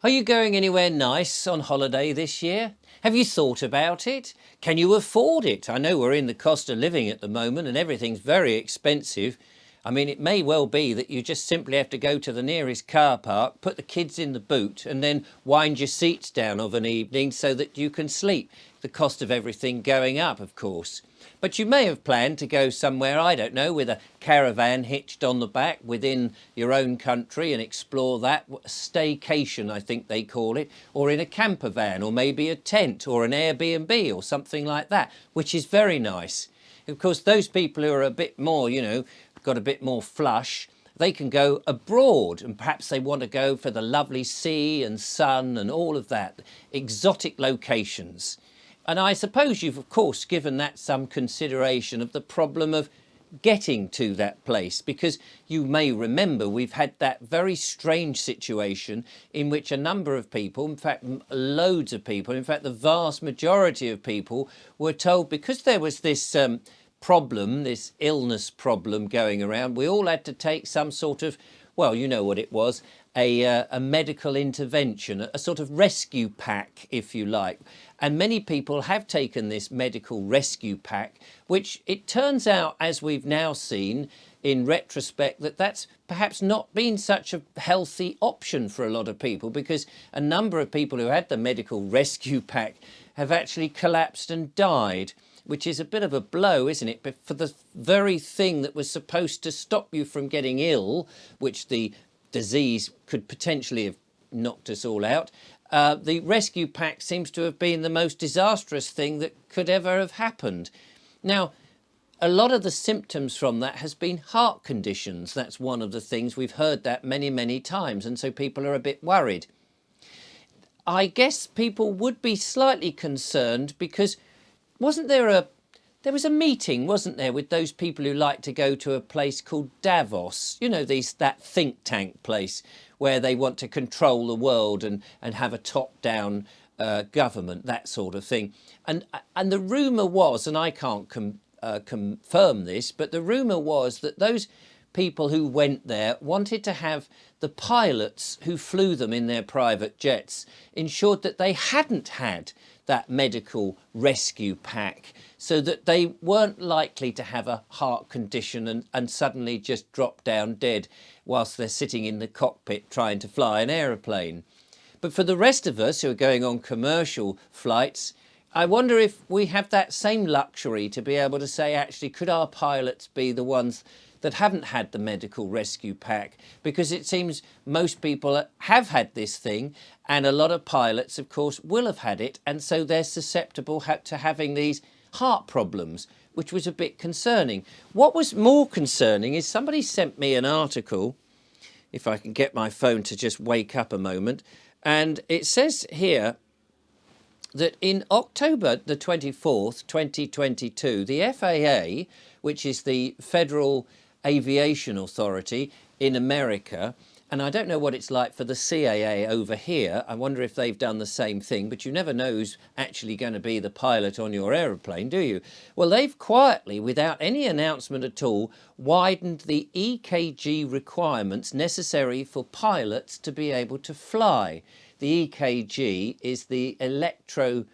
Are you going anywhere nice on holiday this year? Have you thought about it? Can you afford it? I know we're in the cost of living at the moment and everything's very expensive. I mean, it may well be that you just simply have to go to the nearest car park, put the kids in the boot and then wind your seats down of an evening so that you can sleep. The cost of everything going up, of course. But you may have planned to go somewhere, I don't know, with a caravan hitched on the back within your own country and explore that. Staycation, I think they call it, or in a camper van, or maybe a tent, or an Airbnb, or something like that, which is very nice. Of course, those people who are a bit more, got a bit more flush, they can go abroad and perhaps they want to go for the lovely sea and sun and all of that, exotic locations. And I suppose you've, of course, given that some consideration of the problem of getting to that place, because you may remember we've had that very strange situation in which a number of people, in fact, loads of people, in fact, the vast majority of people were told because there was this problem, this illness problem going around, we all had to take some sort of, well, you know what it was, a medical intervention, a sort of rescue pack, if you like. And many people have taken this medical rescue pack, which it turns out, as we've now seen in retrospect, that that's perhaps not been such a healthy option for a lot of people, because a number of people who had the medical rescue pack have actually collapsed and died, which is a bit of a blow, isn't it? But for the very thing that was supposed to stop you from getting ill, which the disease could potentially have knocked us all out, the rescue pack seems to have been the most disastrous thing that could ever have happened. Now, a lot of the symptoms from that has been heart conditions. That's one of the things. We've heard that many, many times, and so people are a bit worried. I guess people would be slightly concerned because there was a meeting, wasn't there, with those people who like to go to a place called Davos, that think tank place where they want to control the world and have a top-down government, that sort of thing. And the rumour was, and I can't confirm this, but the rumour was that those people who went there wanted to have the pilots who flew them in their private jets ensured that they hadn't had that medical rescue pack, so that they weren't likely to have a heart condition and suddenly just drop down dead whilst they're sitting in the cockpit trying to fly an aeroplane. But for the rest of us who are going on commercial flights, I wonder if we have that same luxury to be able to say, actually, could our pilots be the ones that haven't had the medical rescue pack? Because it seems most people have had this thing, and a lot of pilots, of course, will have had it, and so they're susceptible to having these heart problems, which was a bit concerning. What was more concerning is somebody sent me an article, if I can get my phone to just wake up a moment, and it says here that in October the 24th, 2022, the FAA, which is the Federal Aviation Authority in America, and I don't know what it's like for the CAA over here. I wonder if they've done the same thing, but you never know who's actually going to be the pilot on your aeroplane, do you? Well, they've quietly, without any announcement at all, widened the EKG requirements necessary for pilots to be able to fly. The EKG is the the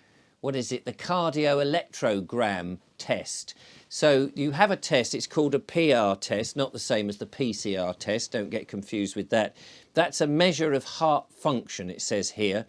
cardioelectrogram test. So you have a test, it's called a PR test, not the same as the PCR test, don't get confused with that. That's a measure of heart function, it says here.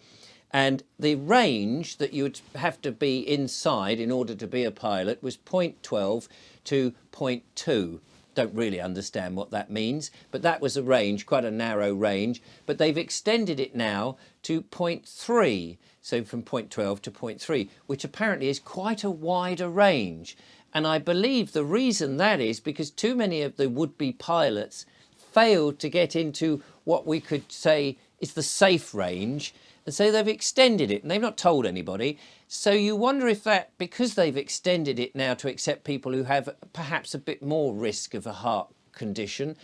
And the range that you would have to be inside in order to be a pilot was 0.12 to 0.2. Don't really understand what that means, but that was a range, quite a narrow range. But they've extended it now to 0.3, so from 0.12 to 0.3, which apparently is quite a wider range. And I believe the reason that is because too many of the would-be pilots failed to get into what we could say is the safe range, and so they've extended it, and they've not told anybody. So you wonder if that, because they've extended it now to accept people who have perhaps a bit more risk of a heart condition,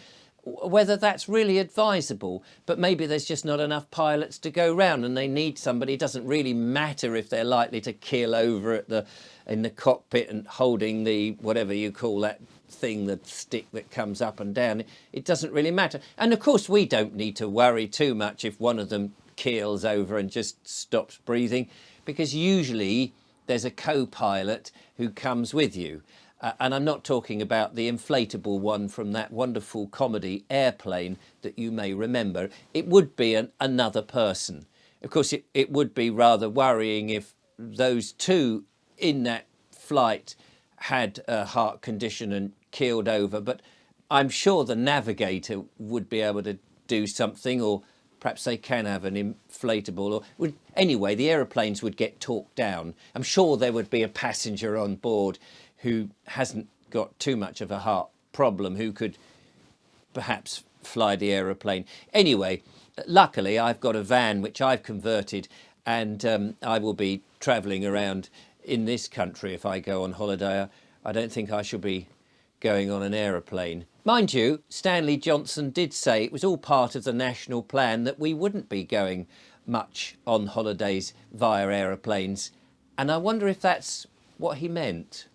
whether that's really advisable. But maybe there's just not enough pilots to go round and they need somebody. It doesn't really matter if they're likely to keel over in the cockpit and holding the, whatever you call that thing, the stick that comes up and down. It doesn't really matter. And of course we don't need to worry too much if one of them keels over and just stops breathing, because usually there's a co-pilot who comes with you. And I'm not talking about the inflatable one from that wonderful comedy Airplane that you may remember. It would be another person. Of course, it would be rather worrying if those two in that flight had a heart condition and keeled over, but I'm sure the navigator would be able to do something, or perhaps they can have an inflatable, or anyway, the aeroplanes would get talked down. I'm sure there would be a passenger on board who hasn't got too much of a heart problem, who could perhaps fly the aeroplane. Anyway, luckily I've got a van which I've converted, and I will be travelling around in this country if I go on holiday. I don't think I shall be going on an aeroplane. Mind you, Stanley Johnson did say it was all part of the national plan that we wouldn't be going much on holidays via aeroplanes, and I wonder if that's what he meant.